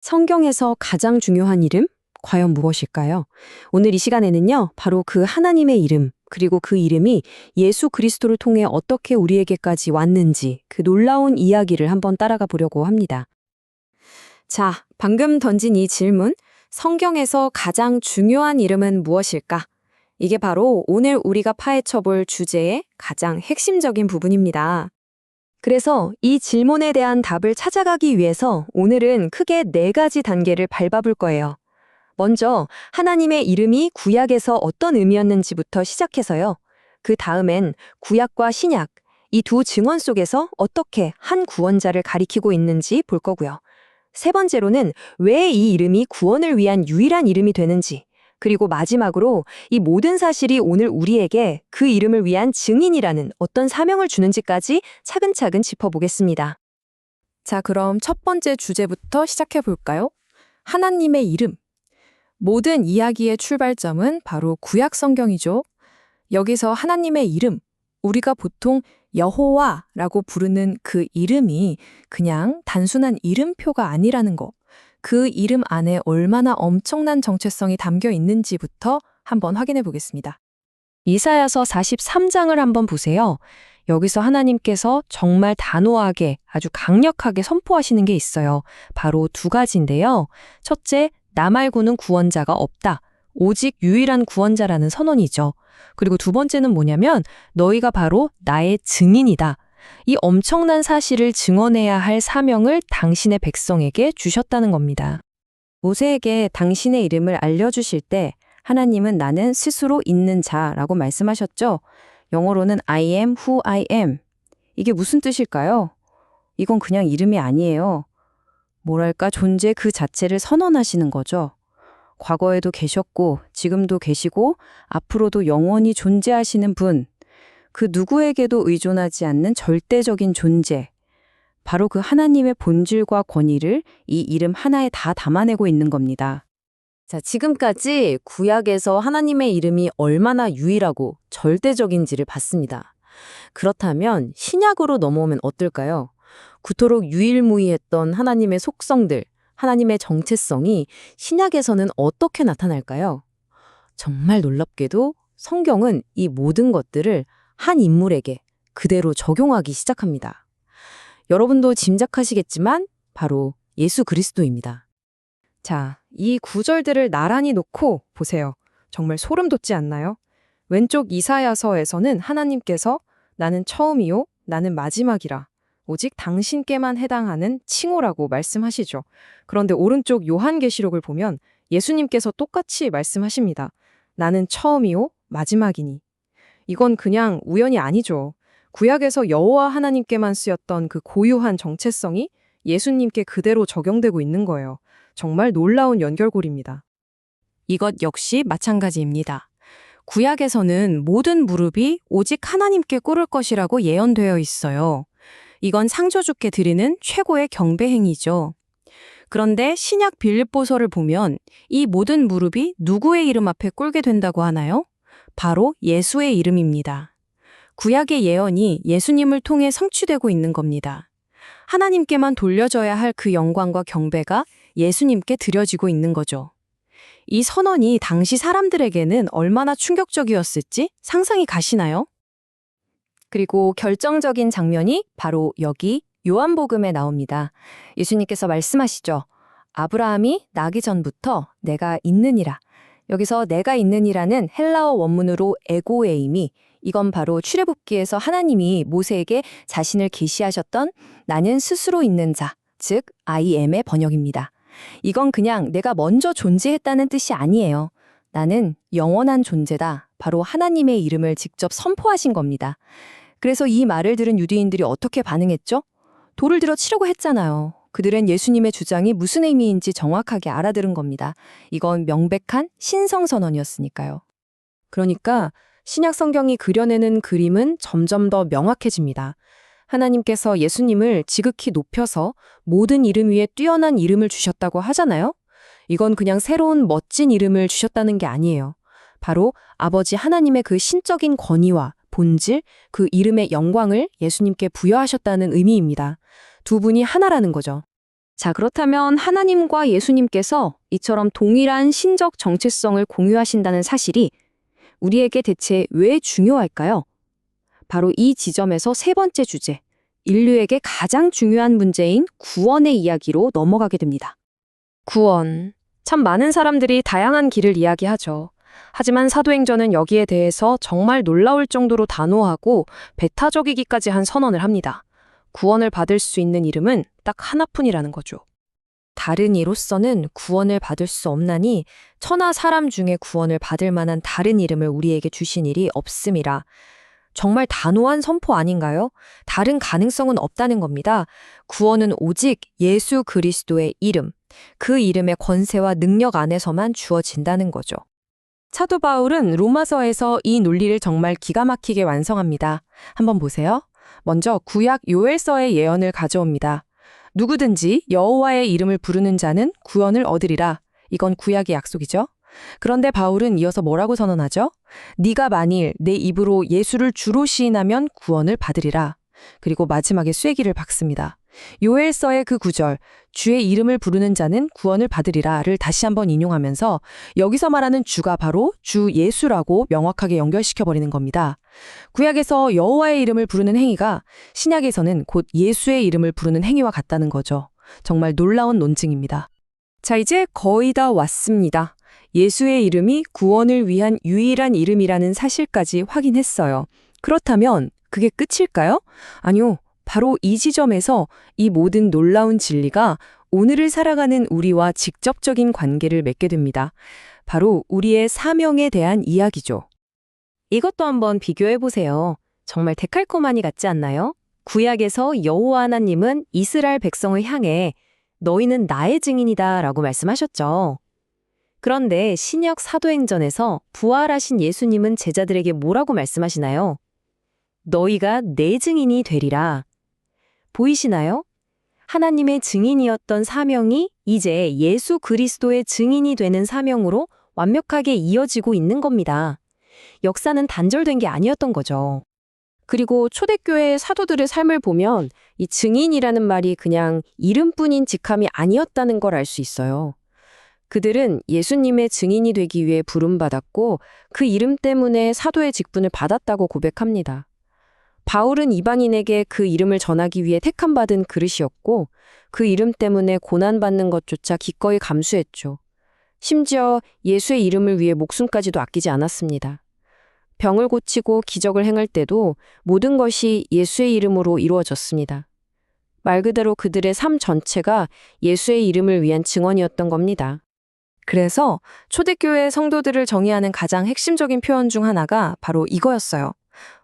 성경에서 가장 중요한 이름? 과연 무엇일까요? 오늘 이 시간에는요, 바로 그 하나님의 이름, 그리고 그 이름이 예수 그리스도를 통해 어떻게 우리에게까지 왔는지 그 놀라운 이야기를 한번 따라가 보려고 합니다. 자, 방금 던진 이 질문, 성경에서 가장 중요한 이름은 무엇일까? 이게 바로 오늘 우리가 파헤쳐 볼 주제의 가장 핵심적인 부분입니다. 그래서 이 질문에 대한 답을 찾아가기 위해서 오늘은 크게 4가지 단계를 밟아볼 거예요. 먼저 하나님의 이름이 구약에서 어떤 의미였는지부터 시작해서요. 그 다음엔 구약과 신약, 이 두 증언 속에서 어떻게 한 구원자를 가리키고 있는지 볼 거고요. 세 번째로는 왜 이 이름이 구원을 위한 유일한 이름이 되는지, 그리고 마지막으로 이 모든 사실이 오늘 우리에게 그 이름을 위한 증인이라는 어떤 사명을 주는지까지 차근차근 짚어보겠습니다. 자, 그럼 첫 번째 주제부터 시작해 볼까요? 하나님의 이름. 모든 이야기의 출발점은 바로 구약 성경이죠. 여기서 하나님의 이름, 우리가 보통 여호와라고 부르는 그 이름이 그냥 단순한 이름표가 아니라는 거. 그 이름 안에 얼마나 엄청난 정체성이 담겨 있는지부터 한번 확인해 보겠습니다. 이사야서 43장을 한번 보세요. 여기서 하나님께서 정말 단호하게 아주 강력하게 선포하시는 게 있어요. 바로 2가지인데요. 첫째, 나 말고는 구원자가 없다. 오직 유일한 구원자라는 선언이죠. 그리고 두 번째는 뭐냐면 너희가 바로 나의 증인이다. 이 엄청난 사실을 증언해야 할 사명을 당신의 백성에게 주셨다는 겁니다. 모세에게 당신의 이름을 알려주실 때 하나님은 나는 스스로 있는 자라고 말씀하셨죠. 영어로는 I am who I am. 이게 무슨 뜻일까요? 이건 그냥 이름이 아니에요. 뭐랄까 존재 그 자체를 선언하시는 거죠. 과거에도 계셨고 지금도 계시고 앞으로도 영원히 존재하시는 분. 그 누구에게도 의존하지 않는 절대적인 존재. 바로 그 하나님의 본질과 권위를 이 이름 하나에 다 담아내고 있는 겁니다. 자, 지금까지 구약에서 하나님의 이름이 얼마나 유일하고 절대적인지를 봤습니다. 그렇다면 신약으로 넘어오면 어떨까요? 그토록 유일무이했던 하나님의 속성들, 하나님의 정체성이 신약에서는 어떻게 나타날까요? 정말 놀랍게도 성경은 이 모든 것들을 한 인물에게 그대로 적용하기 시작합니다. 여러분도 짐작하시겠지만 바로 예수 그리스도입니다. 자, 이 구절들을 나란히 놓고 보세요. 정말 소름 돋지 않나요? 왼쪽 이사야서에서는 하나님께서 나는 처음이요, 나는 마지막이라. 오직 당신께만 해당하는 칭호라고 말씀하시죠. 그런데 오른쪽 요한계시록을 보면 예수님께서 똑같이 말씀하십니다. 나는 처음이요, 마지막이니. 이건 그냥 우연이 아니죠. 구약에서 여호와 하나님께만 쓰였던 그 고유한 정체성이 예수님께 그대로 적용되고 있는 거예요. 정말 놀라운 연결고리입니다. 이것 역시 마찬가지입니다. 구약에서는 모든 무릎이 오직 하나님께 꿇을 것이라고 예언되어 있어요. 이건 상조주께 드리는 최고의 경배 행위죠. 그런데 신약 빌립보서를 보면 이 모든 무릎이 누구의 이름 앞에 꿇게 된다고 하나요? 바로 예수의 이름입니다. 구약의 예언이 예수님을 통해 성취되고 있는 겁니다. 하나님께만 돌려져야 할 그 영광과 경배가 예수님께 드려지고 있는 거죠. 이 선언이 당시 사람들에게는 얼마나 충격적이었을지 상상이 가시나요? 그리고 결정적인 장면이 바로 여기 요한복음에 나옵니다. 예수님께서 말씀하시죠. 아브라함이 나기 전부터 내가 있느니라. 여기서 내가 있느니라는 헬라어 원문으로 에고에임이 이건 바로 출애굽기에서 하나님이 모세에게 자신을 계시하셨던 나는 스스로 있는 자, 즉 I am의 번역입니다. 이건 그냥 내가 먼저 존재했다는 뜻이 아니에요. 나는 영원한 존재다. 바로 하나님의 이름을 직접 선포하신 겁니다. 그래서 이 말을 들은 유대인들이 어떻게 반응했죠? 돌을 들어 치려고 했잖아요. 그들은 예수님의 주장이 무슨 의미인지 정확하게 알아들은 겁니다. 이건 명백한 신성선언이었으니까요. 그러니까 신약 성경이 그려내는 그림은 점점 더 명확해집니다. 하나님께서 예수님을 지극히 높여서 모든 이름 위에 뛰어난 이름을 주셨다고 하잖아요. 이건 그냥 새로운 멋진 이름을 주셨다는 게 아니에요. 바로 아버지 하나님의 그 신적인 권위와 본질, 그 이름의 영광을 예수님께 부여하셨다는 의미입니다. 두 분이 하나라는 거죠. 자, 그렇다면 하나님과 예수님께서 이처럼 동일한 신적 정체성을 공유하신다는 사실이 우리에게 대체 왜 중요할까요? 바로 이 지점에서 세 번째 주제, 인류에게 가장 중요한 문제인 구원의 이야기로 넘어가게 됩니다. 구원. 참 많은 사람들이 다양한 길을 이야기하죠. 하지만 사도행전은 여기에 대해서 정말 놀라울 정도로 단호하고 배타적이기까지 한 선언을 합니다. 구원을 받을 수 있는 이름은 딱 하나뿐이라는 거죠. 다른 이로서는 구원을 받을 수 없나니 천하 사람 중에 구원을 받을 만한 다른 이름을 우리에게 주신 일이 없음이라. 정말 단호한 선포 아닌가요? 다른 가능성은 없다는 겁니다. 구원은 오직 예수 그리스도의 이름, 그 이름의 권세와 능력 안에서만 주어진다는 거죠. 사도 바울은 로마서에서 이 논리를 정말 기가 막히게 완성합니다. 한번 보세요. 먼저 구약 요엘서의 예언을 가져옵니다. 누구든지 여호와의 이름을 부르는 자는 구원을 얻으리라. 이건 구약의 약속이죠. 그런데 바울은 이어서 뭐라고 선언하죠? 네가 만일 내 입으로 예수를 주로 시인하면 구원을 받으리라. 그리고 마지막에 쐐기를 박습니다. 요엘서의 그 구절, 주의 이름을 부르는 자는 구원을 받으리라를 다시 한번 인용하면서 여기서 말하는 주가 바로 주 예수라고 명확하게 연결시켜버리는 겁니다. 구약에서 여호와의 이름을 부르는 행위가 신약에서는 곧 예수의 이름을 부르는 행위와 같다는 거죠. 정말 놀라운 논증입니다. 자, 이제 거의 다 왔습니다. 예수의 이름이 구원을 위한 유일한 이름이라는 사실까지 확인했어요. 그렇다면 그게 끝일까요? 아니요. 바로 이 지점에서 이 모든 놀라운 진리가 오늘을 살아가는 우리와 직접적인 관계를 맺게 됩니다. 바로 우리의 사명에 대한 이야기죠. 이것도 한번 비교해 보세요. 정말 데칼코마니 같지 않나요? 구약에서 여호와 하나님은 이스라엘 백성을 향해 너희는 나의 증인이다 라고 말씀하셨죠. 그런데 신약 사도행전에서 부활하신 예수님은 제자들에게 뭐라고 말씀하시나요? 너희가 내 증인이 되리라. 보이시나요? 하나님의 증인이었던 사명이 이제 예수 그리스도의 증인이 되는 사명으로 완벽하게 이어지고 있는 겁니다. 역사는 단절된 게 아니었던 거죠. 그리고 초대교회 사도들의 삶을 보면 이 증인이라는 말이 그냥 이름뿐인 직함이 아니었다는 걸 알 수 있어요. 그들은 예수님의 증인이 되기 위해 부름받았고 그 이름 때문에 사도의 직분을 받았다고 고백합니다. 바울은 이방인에게 그 이름을 전하기 위해 택함받은 그릇이었고 그 이름 때문에 고난받는 것조차 기꺼이 감수했죠. 심지어 예수의 이름을 위해 목숨까지도 아끼지 않았습니다. 병을 고치고 기적을 행할 때도 모든 것이 예수의 이름으로 이루어졌습니다. 말 그대로 그들의 삶 전체가 예수의 이름을 위한 증언이었던 겁니다. 그래서 초대교회 성도들을 정의하는 가장 핵심적인 표현 중 하나가 바로 이거였어요.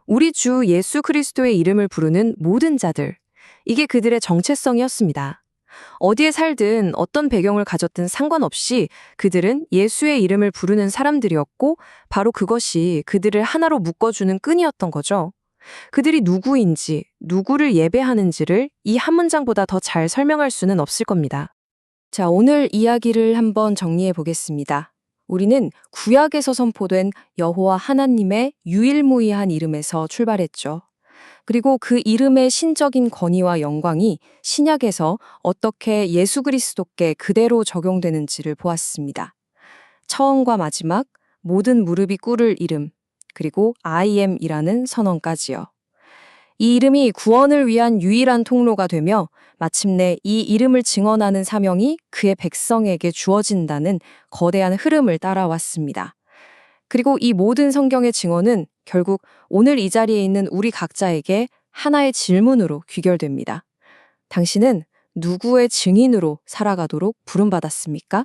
우리 주 예수 그리스도의 이름을 부르는 모든 자들. 이게 그들의 정체성이었습니다. 어디에 살든 어떤 배경을 가졌든 상관없이 그들은 예수의 이름을 부르는 사람들이었고 바로 그것이 그들을 하나로 묶어주는 끈이었던 거죠. 그들이 누구인지, 누구를 예배하는지를 이 한 문장보다 더 잘 설명할 수는 없을 겁니다. 자, 오늘 이야기를 한번 정리해 보겠습니다. 우리는 구약에서 선포된 여호와 하나님의 유일무이한 이름에서 출발했죠. 그리고 그 이름의 신적인 권위와 영광이 신약에서 어떻게 예수 그리스도께 그대로 적용되는지를 보았습니다. 처음과 마지막, 모든 무릎이 꿇을 이름, 그리고 I am이라는 선언까지요. 이 이름이 구원을 위한 유일한 통로가 되며 마침내 이 이름을 증언하는 사명이 그의 백성에게 주어진다는 거대한 흐름을 따라왔습니다. 그리고 이 모든 성경의 증언은 결국 오늘 이 자리에 있는 우리 각자에게 하나의 질문으로 귀결됩니다. 당신은 누구의 증인으로 살아가도록 부름받았습니까?